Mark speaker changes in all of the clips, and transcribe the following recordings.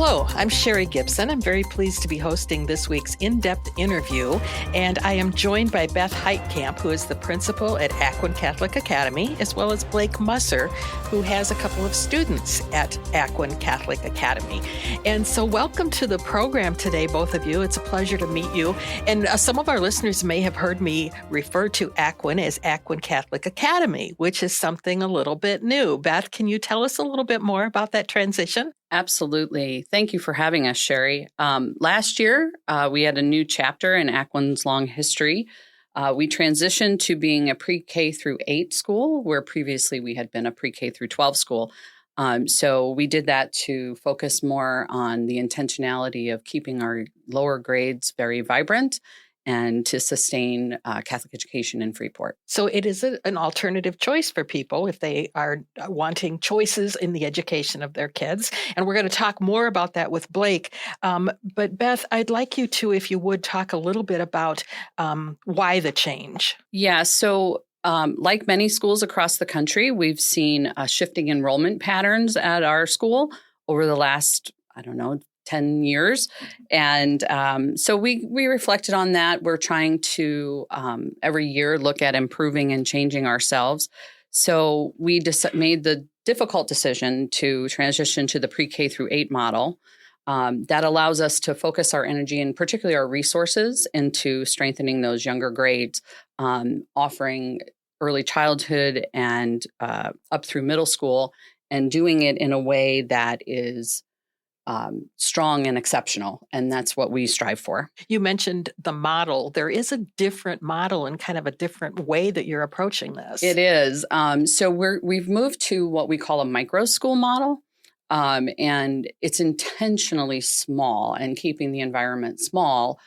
Speaker 1: Hello, I'm Shary Gibson. I'm very pleased to be hosting this week's in-depth interview, and I am joined by Beth Heitkamp, who is the principal at Aquin Catholic Academy, as well as Blake Musser, who has a couple of students at Aquin Catholic Academy. And so welcome to the program today, both of you. It's a pleasure to meet you. And some of our listeners may have heard me refer to Aquin as Aquin Catholic Academy, which is something a little bit new. Beth, can you tell us a little bit more about that transition?
Speaker 2: Absolutely. Thank you for having us, Shary. Last year, we had a new chapter in Aquin's long history. We transitioned to being a pre-K through 8 school, where previously we had been a pre-K through 12 school. So we did that to focus more on the intentionality of keeping our lower grades very vibrant and to sustain Catholic education in Freeport.
Speaker 1: So it is an alternative choice for people if they are wanting choices in the education of their kids. And we're going to talk more about that with Blake. But Beth, I'd like you to, if you would, talk a little bit about why the change.
Speaker 2: Yeah, so like many schools across the country, we've seen shifting enrollment patterns at our school over the last, 10 years. And so we reflected on that. We're trying to every year look at improving and changing ourselves. So we made the difficult decision to transition to the pre-K through 8 model. That allows us to focus our energy and particularly our resources into strengthening those younger grades, offering early childhood and up through middle school, and doing it in a way that is strong and exceptional. And that's what we strive for.
Speaker 1: You mentioned the model. There is a different model and kind of a different way that you're approaching this.
Speaker 2: It is. So we've moved to what we call a micro school model. And it's intentionally small and keeping the environment small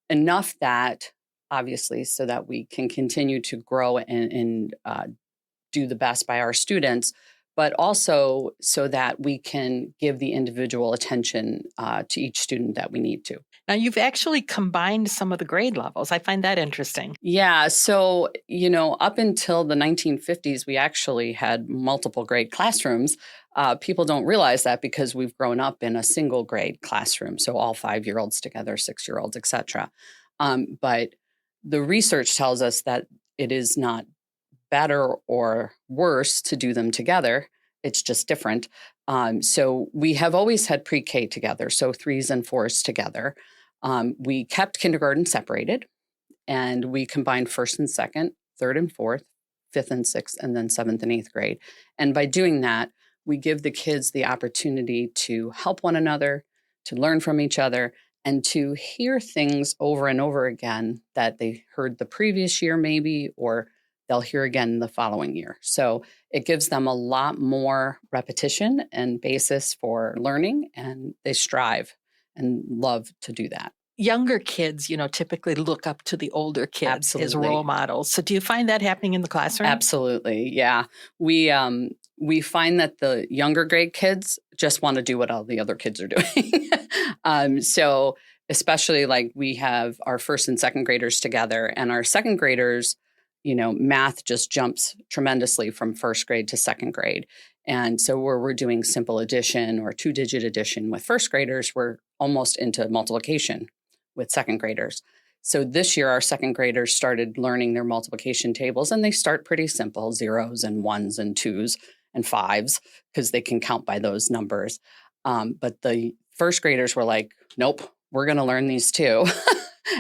Speaker 2: enough that obviously so that we can continue to grow and do the best by our students, but also so that we can give the individual attention to each student that we need to.
Speaker 1: Now, you've actually combined some of the grade levels. I find that interesting.
Speaker 2: Yeah. So, up until the 1950s, we actually had multiple grade classrooms. People don't realize that because we've grown up in a single grade classroom. So all 5-year-olds together, 6-year-olds, et cetera. But the research tells us that it is not better or worse to do them together. It's just different. So we have always had pre-K together, so 3s and 4s together. We kept kindergarten separated, and we combined 1st and 2nd, 3rd and 4th, 5th and 6th, and then 7th and 8th grade. And by doing that, we give the kids the opportunity to help one another, to learn from each other, and to hear things over and over again that they heard the previous year maybe, or they'll hear again the following year. So it gives them a lot more repetition and basis for learning, and they strive and love to do that.
Speaker 1: Younger kids, typically look up to the older kids
Speaker 2: Absolutely.
Speaker 1: as role models. So do you find that happening in the classroom?
Speaker 2: Absolutely, yeah. We find that the younger grade kids just want to do what all the other kids are doing. So especially like we have our 1st and 2nd graders together, and our 2nd graders, math just jumps tremendously from 1st grade to 2nd grade. And so where we're doing simple addition or 2-digit addition with 1st graders, we're almost into multiplication with 2nd graders. So this year, our 2nd graders started learning their multiplication tables, and they start pretty simple, 0s and 1s and 2s and 5s, because they can count by those numbers. But the 1st graders were like, nope, we're going to learn these too.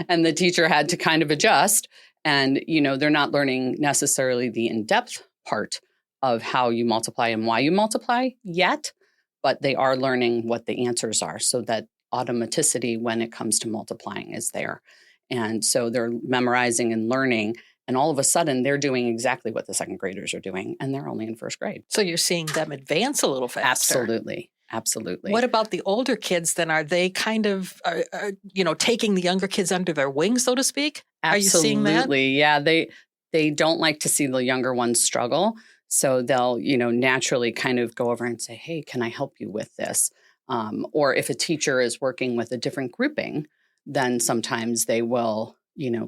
Speaker 2: And the teacher had to kind of adjust. And, they're not learning necessarily the in-depth part of how you multiply and why you multiply yet, but they are learning what the answers are so that automaticity when it comes to multiplying is there. And so they're memorizing and learning, and all of a sudden they're doing exactly what the 2nd graders are doing, and they're only in 1st grade.
Speaker 1: So you're seeing them advance a little faster.
Speaker 2: Absolutely.
Speaker 1: What about the older kids then? Are they kind of, taking the younger kids under their wing, so to speak?
Speaker 2: Absolutely.
Speaker 1: Are you seeing that?
Speaker 2: Yeah, they don't like to see the younger ones struggle. So they'll, naturally kind of go over and say, hey, can I help you with this? Or if a teacher is working with a different grouping, then sometimes they will,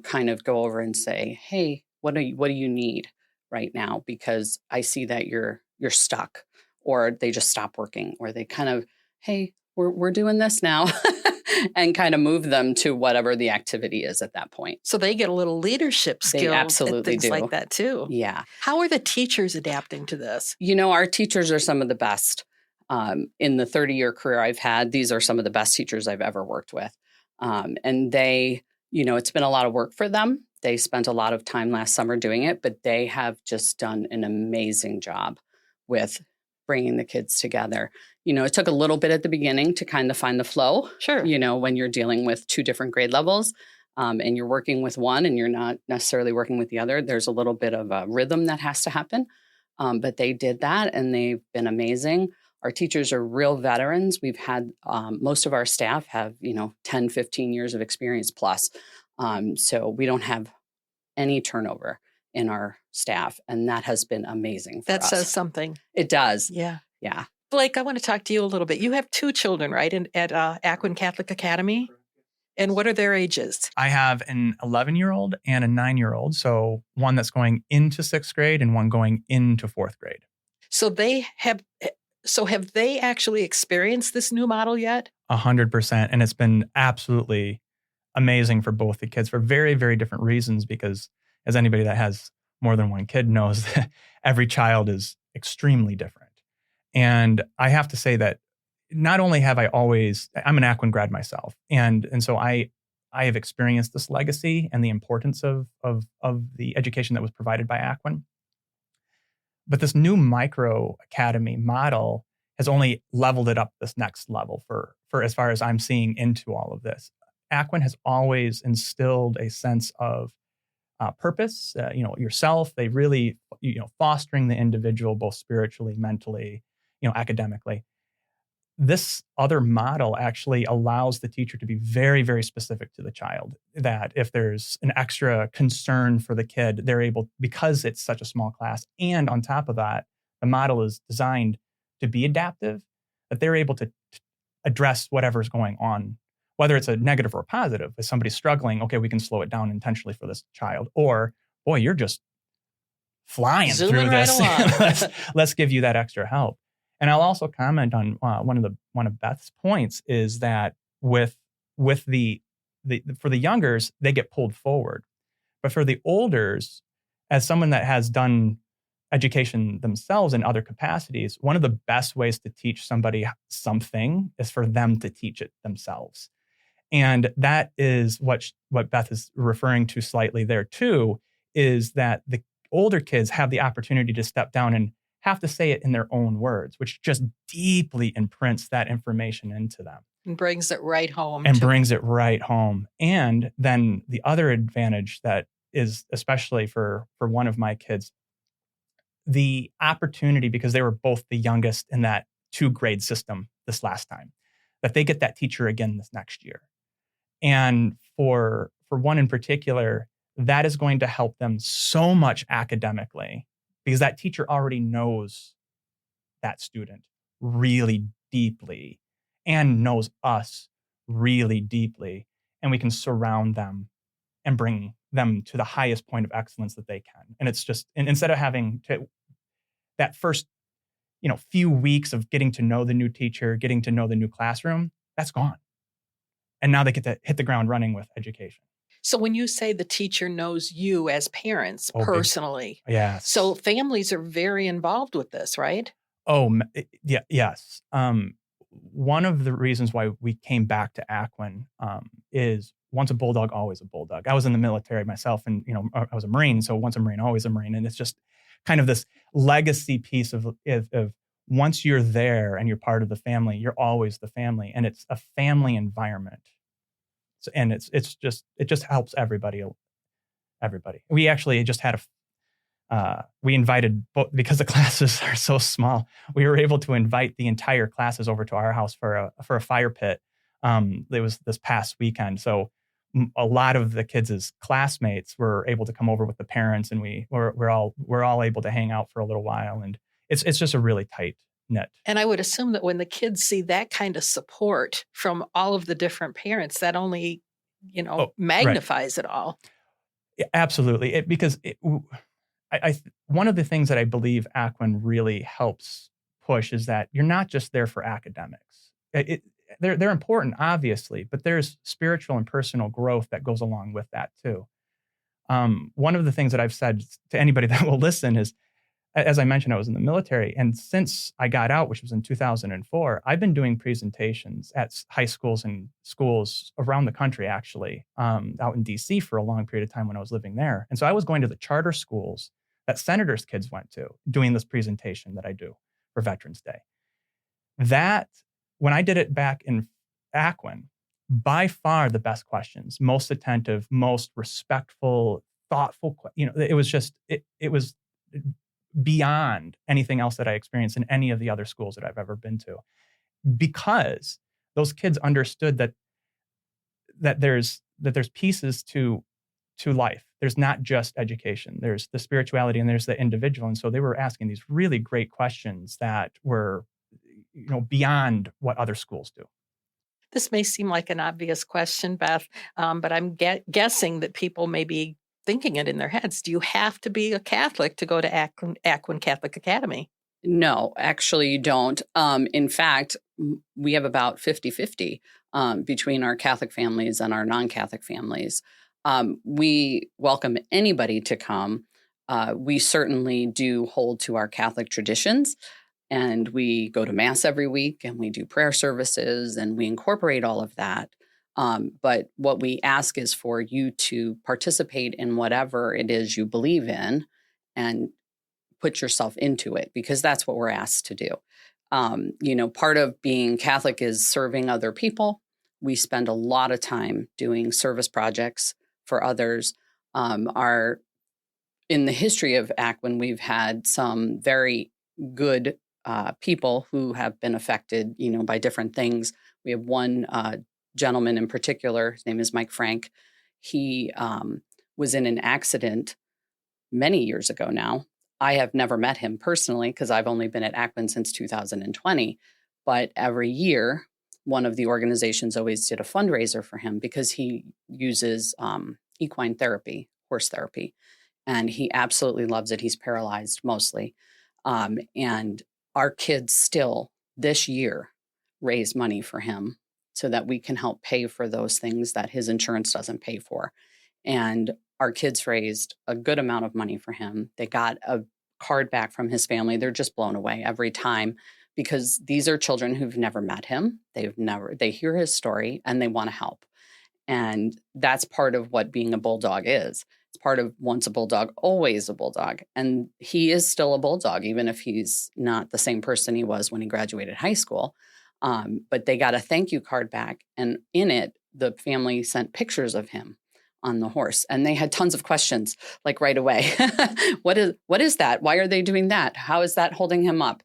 Speaker 2: kind of go over and say, hey, what do you need right now? Because I see that you're stuck, or they just stop working, or they kind of, hey, we're doing this now and kind of move them to whatever the activity is at that point.
Speaker 1: So they get a little leadership skill.
Speaker 2: They absolutely
Speaker 1: and things
Speaker 2: do.
Speaker 1: like that too.
Speaker 2: Yeah.
Speaker 1: How are the teachers adapting to this?
Speaker 2: Our teachers are some of the best. In the 30-year career I've had, these are some of the best teachers I've ever worked with. And they, it's been a lot of work for them. They spent a lot of time last summer doing it, but they have just done an amazing job with bringing the kids together. It took a little bit at the beginning to kind of find the flow.
Speaker 1: Sure.
Speaker 2: When you're dealing with two different grade levels and you're working with one and you're not necessarily working with the other, there's a little bit of a rhythm that has to happen. But they did that and they've been amazing. Our teachers are real veterans. We've had most of our staff have, 10, 15 years of experience plus. So we don't have any turnover in our staff. And that has been amazing for us.
Speaker 1: That says something.
Speaker 2: It does.
Speaker 1: Yeah.
Speaker 2: Yeah.
Speaker 1: Blake, I want to talk to you a little bit. You have two children, right, at Aquin Catholic Academy? And what are their ages?
Speaker 3: I have an 11-year-old and a 9-year-old. So one that's going into 6th grade and one going into 4th grade.
Speaker 1: So have they actually experienced this new model yet?
Speaker 3: 100%. And it's been absolutely amazing for both the kids for very, very different reasons, because as anybody that has more than one kid knows, that every child is extremely different. And I have to say that not only have I'm an Aquin grad myself. And so I have experienced this legacy and the importance of the education that was provided by Aquin. But this new micro academy model has only leveled it up this next level for as far as I'm seeing into all of this. Aquin has always instilled a sense of purpose, yourself. They really, fostering the individual, both spiritually, mentally, academically. This other model actually allows the teacher to be very, very specific to the child, that if there's an extra concern for the kid, they're able, because it's such a small class, and on top of that, the model is designed to be adaptive, that they're able to address whatever's going on, whether it's a negative or a positive. If somebody's struggling, okay, we can slow it down intentionally for this child. Or, boy, you're just flying
Speaker 1: Zooming
Speaker 3: through
Speaker 1: right
Speaker 3: this. let's give you that extra help. And I'll also comment on one of Beth's points is that with the for the youngers, they get pulled forward, but for the olders, as someone that has done education themselves in other capacities, one of the best ways to teach somebody something is for them to teach it themselves, and that is what Beth is referring to slightly there too. Is that the older kids have the opportunity to step down and have to say it in their own words, which just deeply imprints that information into them.
Speaker 1: And brings it right home.
Speaker 3: And then the other advantage that is, especially for one of my kids, the opportunity, because they were both the youngest in that 2-grade system this last time, that they get that teacher again this next year. And for one in particular, that is going to help them so much academically, because that teacher already knows that student really deeply and knows us really deeply. And we can surround them and bring them to the highest point of excellence that they can. And it's just, and instead of having to, that first, few weeks of getting to know the new teacher, getting to know the new classroom, that's gone. And now they get to hit the ground running with education.
Speaker 1: So when you say the teacher knows you as parents personally,
Speaker 3: yes.
Speaker 1: So families are very involved with this, right?
Speaker 3: Yeah, yes. One of the reasons why we came back to Aquin is once a bulldog, always a bulldog. I was in the military myself, and I was a Marine, so once a Marine, always a Marine, and it's just kind of this legacy piece of once you're there and you're part of the family, you're always the family, and it's a family environment. So, and it just helps everybody. We actually just had we invited, because the classes are so small, we were able to invite the entire classes over to our house for a fire pit. It was this past weekend. So a lot of the kids' classmates were able to come over with the parents, and we're all able to hang out for a little while. And it's just a really tight knit.
Speaker 1: And I would assume that when the kids see that kind of support from all of the different parents, that only, magnifies it all.
Speaker 3: Absolutely. One of the things that I believe Aquin really helps push is that you're not just there for academics. they're important, obviously, but there's spiritual and personal growth that goes along with that too. One of the things that I've said to anybody that will listen is, as I mentioned, I was in the military. And since I got out, which was in 2004, I've been doing presentations at high schools and schools around the country, actually, out in DC for a long period of time when I was living there. And so I was going to the charter schools that senators' kids went to, doing this presentation that I do for Veterans Day. That, when I did it back in Aquin, by far the best questions, most attentive, most respectful, thoughtful, it was just, it was beyond anything else that I experienced in any of the other schools that I've ever been to, because those kids understood that there's pieces to life. There's not just education. There's the spirituality and there's the individual. And so they were asking these really great questions that were, beyond what other schools do.
Speaker 1: This may seem like an obvious question, Beth, but I'm guessing that people may be thinking it in their heads. Do you have to be a Catholic to go to Aquin Catholic Academy?
Speaker 2: No, actually you don't. In fact, we have about 50-50 between our Catholic families and our non-Catholic families. We welcome anybody to come. We certainly do hold to our Catholic traditions, and we go to Mass every week, and we do prayer services, and we incorporate all of that. But what we ask is for you to participate in whatever it is you believe in and put yourself into it, because that's what we're asked to do. Part of being Catholic is serving other people. We spend a lot of time doing service projects for others. In the history of Aquin, we've had some very good people who have been affected, by different things. We have one gentleman in particular. His name is Mike Frank. He was in an accident many years ago now. I have never met him personally because I've only been at Aquin since 2020. But every year, one of the organizations always did a fundraiser for him because he uses equine therapy, horse therapy, and he absolutely loves it. He's paralyzed mostly. And our kids still this year raise money for him so that we can help pay for those things that his insurance doesn't pay for. And our kids raised a good amount of money for him. They got a card back from his family. They're just blown away every time because these are children who've never met him. They hear his story and they want to help. And that's part of what being a bulldog is. It's part of once a bulldog, always a bulldog. And he is still a bulldog, even if he's not the same person he was when he graduated high school. But they got a thank you card back. And in it, the family sent pictures of him on the horse. And they had tons of questions, like right away. What is that? Why are they doing that? How is that holding him up?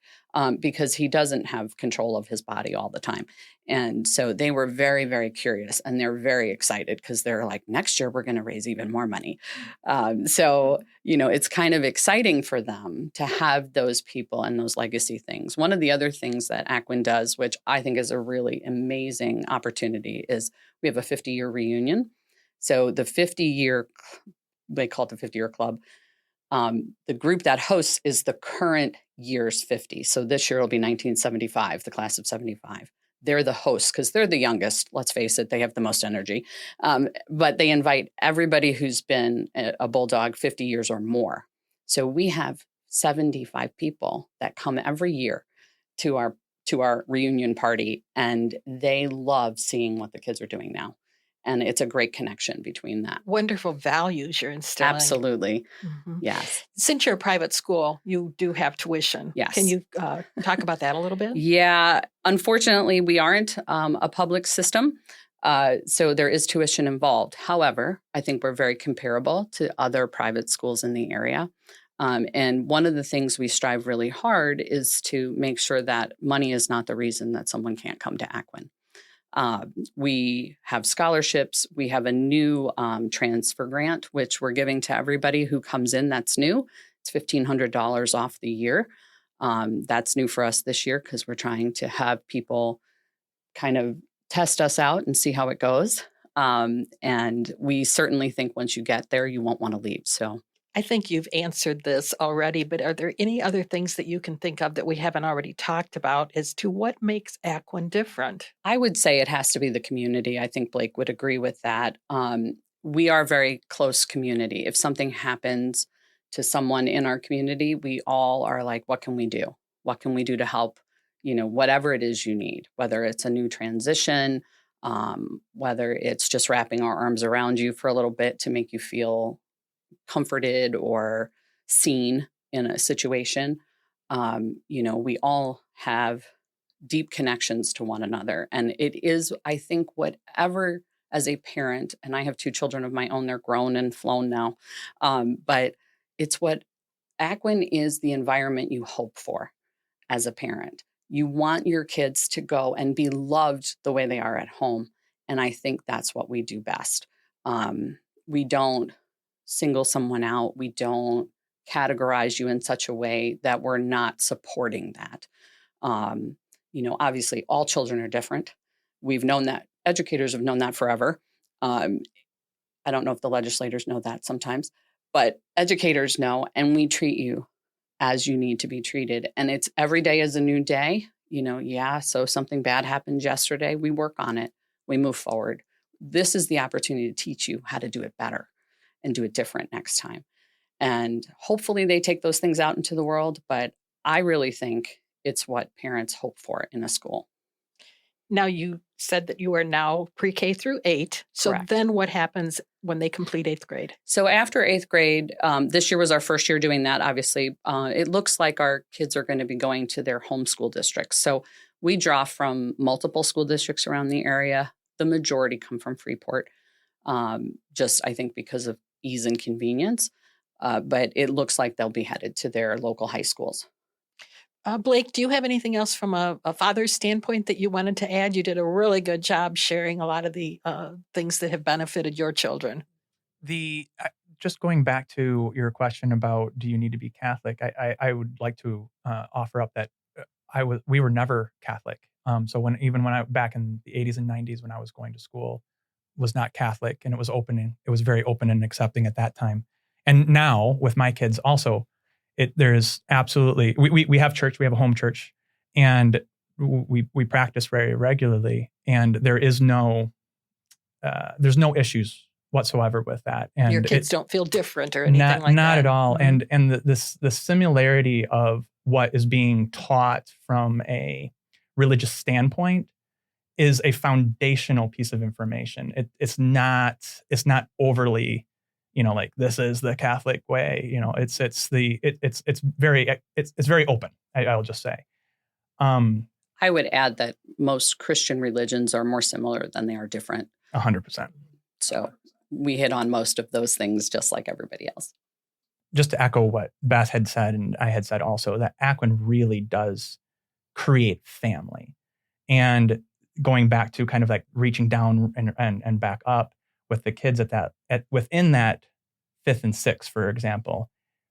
Speaker 2: Because he doesn't have control of his body all the time. And so they were very, very curious, and they're very excited because they're like, next year we're going to raise even more money. So it's kind of exciting for them to have those people and those legacy things. One of the other things that Aquin does, which I think is a really amazing opportunity, is we have a 50-year reunion. So the 50-year, they call it the 50-year club. The group that hosts is the current year's 50. So this year will be 1975, the class of 75. They're the hosts because they're the youngest. Let's face it, they have the most energy. But they invite everybody who's been a bulldog 50 years or more. So we have 75 people that come every year to our reunion party, and they love seeing what the kids are doing now. And it's a great connection between that.
Speaker 1: Wonderful values you're instilling.
Speaker 2: Absolutely.
Speaker 1: Mm-hmm.
Speaker 2: Yes.
Speaker 1: Since you're a private school, you do have tuition.
Speaker 2: Yes.
Speaker 1: Can you talk about that a little bit?
Speaker 2: Yeah. Unfortunately, we aren't a public system. So there is tuition involved. However, I think we're very comparable to other private schools in the area. And one of the things we strive really hard is to make sure that money is not the reason that someone can't come to Aquin. We have scholarships. We have a new transfer grant, which we're giving to everybody who comes in that's new. It's $1,500 off the year. That's new for us this year because we're trying to have people kind of test us out and see how it goes. And we certainly think once you get there, you won't want to leave. So
Speaker 1: I think you've answered this already, but are there any other things that you can think of that we haven't already talked about as to what makes Aquin different?
Speaker 2: I would say it has to be the community. I think Blake would agree with that. We are a very close community. If something happens to someone in our community, we all are like, what can we do? What can we do to help? Whatever it is you need, whether it's a new transition, whether it's just wrapping our arms around you for a little bit to make you feel comforted or seen in a situation. We all have deep connections to one another. And it is, I think, whatever as a parent, and I have 2 children of my own, they're grown and flown now. But it's what Aquin is, the environment you hope for as a parent. You want your kids to go and be loved the way they are at home. And I think that's what we do best. We don't single someone out. We don't categorize you in such a way that we're not supporting that. Obviously all children are different. We've known that. Educators have known that forever. I don't know if the legislators know that sometimes, but educators know, and we treat you as you need to be treated. And it's every day is a new day. So something bad happened yesterday. We work on it. We move forward. This is the opportunity to teach you how to do it better and do it different next time. And hopefully they take those things out into the world. But I really think it's what parents hope for in a school.
Speaker 1: Now, you said that you are now pre-K through 8. So
Speaker 2: Correct.
Speaker 1: Then what happens when they complete 8th grade?
Speaker 2: So after 8th grade, this year was our first year doing that, obviously. It looks like our kids are going to be going to their home school districts. So we draw from multiple school districts around the area. The majority come from Freeport, just I think because of ease and convenience. But it looks like they'll be headed to their local high schools.
Speaker 1: Blake, do you have anything else from a father's standpoint that you wanted to add? You did a really good job sharing a lot of the things that have benefited your children.
Speaker 3: Just going back to your question about do you need to be Catholic, I would like to offer up that we were never Catholic. So when I back in the 80s and 90s when I was going to school, was not Catholic, and it was very open and accepting at that time. And now with my kids also, there's absolutely, we have church, we have a home church, and we practice very regularly, and there's no issues whatsoever with that. And
Speaker 1: your kids don't feel different or anything like that?
Speaker 3: Not at all.
Speaker 1: Mm-hmm.
Speaker 3: And the similarity of what is being taught from a religious standpoint is a foundational piece of information. It's not overly, like this is the Catholic way. It's very open. I'll just say.
Speaker 2: I would add that most Christian religions are more similar than they are different.
Speaker 3: 100%.
Speaker 2: So we hit on most of those things just like everybody else.
Speaker 3: Just to echo what Beth had said, and I had said also, that Aquin really does create family. And going back to kind of like reaching down and back up with the kids within that 5th and 6th, for example,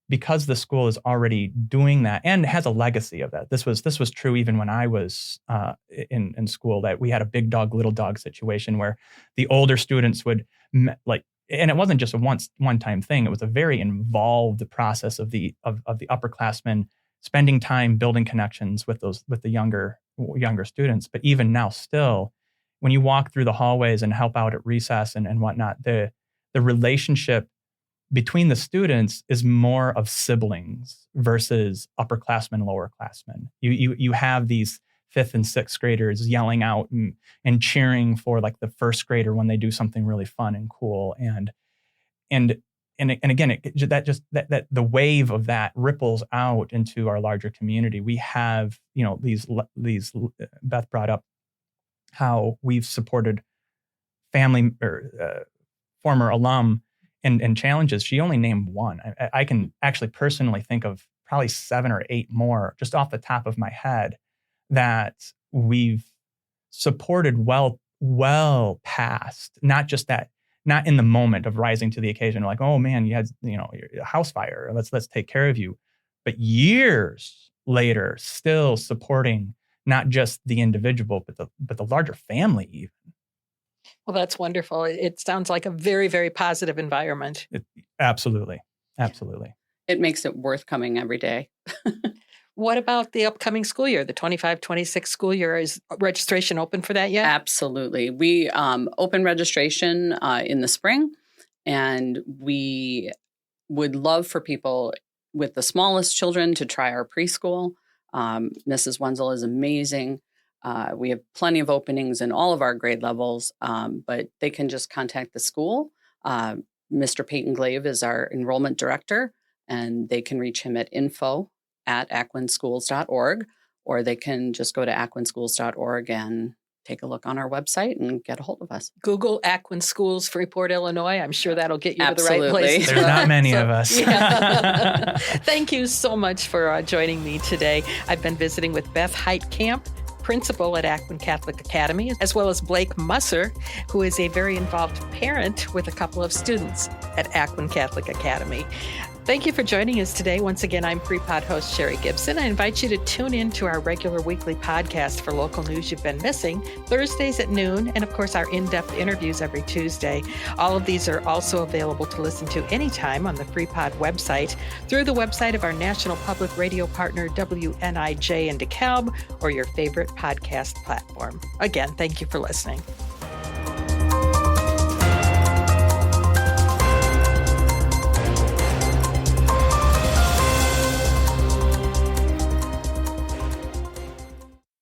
Speaker 3: because the school is already doing that and has a legacy of that. This was true even when I was in school, that we had a big dog, little dog situation where the older students would and it wasn't just a one-time thing. It was a very involved process of the upperclassmen spending time building connections with the younger students. But even now, still, when you walk through the hallways and help out at recess and whatnot, the relationship between the students is more of siblings versus upperclassmen, lowerclassmen. You have these 5th and 6th graders yelling out and cheering for like the 1st grader when they do something really fun and cool. And again, that the wave of that ripples out into our larger community. We have, these Beth brought up how we've supported family or former alum and challenges. She only named one. I can actually personally think of probably 7 or 8 more just off the top of my head that we've supported well past, not in the moment of rising to the occasion, like, oh man, you had, a house fire, let's take care of you. But years later, still supporting not just the individual, but the larger family even.
Speaker 1: Well, that's wonderful. It sounds like a very, very positive environment.
Speaker 3: Absolutely. Absolutely.
Speaker 2: It makes it worth coming every day.
Speaker 1: What about the upcoming school year, the 25-26 school year? Is registration open for that yet?
Speaker 2: Absolutely. We open registration in the spring, and we would love for people with the smallest children to try our preschool. Mrs. Wenzel is amazing. We have plenty of openings in all of our grade levels, but they can just contact the school. Mr. Peyton Glaive is our enrollment director, and they can reach him at info@aquinschools.org, or they can just go to aquinschools.org and take a look on our website and get a hold of us.
Speaker 1: Google Aquin Schools, Freeport, Illinois. I'm sure that'll get you
Speaker 2: Absolutely.
Speaker 1: to the right place.
Speaker 3: There's not many of us.
Speaker 1: Yeah. Thank you so much for joining me today. I've been visiting with Beth Heitkamp, principal at Aquin Catholic Academy, as well as Blake Musser, who is a very involved parent with a couple of students at Aquin Catholic Academy. Thank you for joining us today. Once again, I'm Freepod host Shary Gibson. I invite you to tune in to our regular weekly podcast for local news you've been missing, Thursdays at noon, and of course our in-depth interviews every Tuesday. All of these are also available to listen to anytime on the Freepod website, through the website of our national public radio partner WNIJ in DeKalb, or your favorite podcast platform. Again, thank you for listening.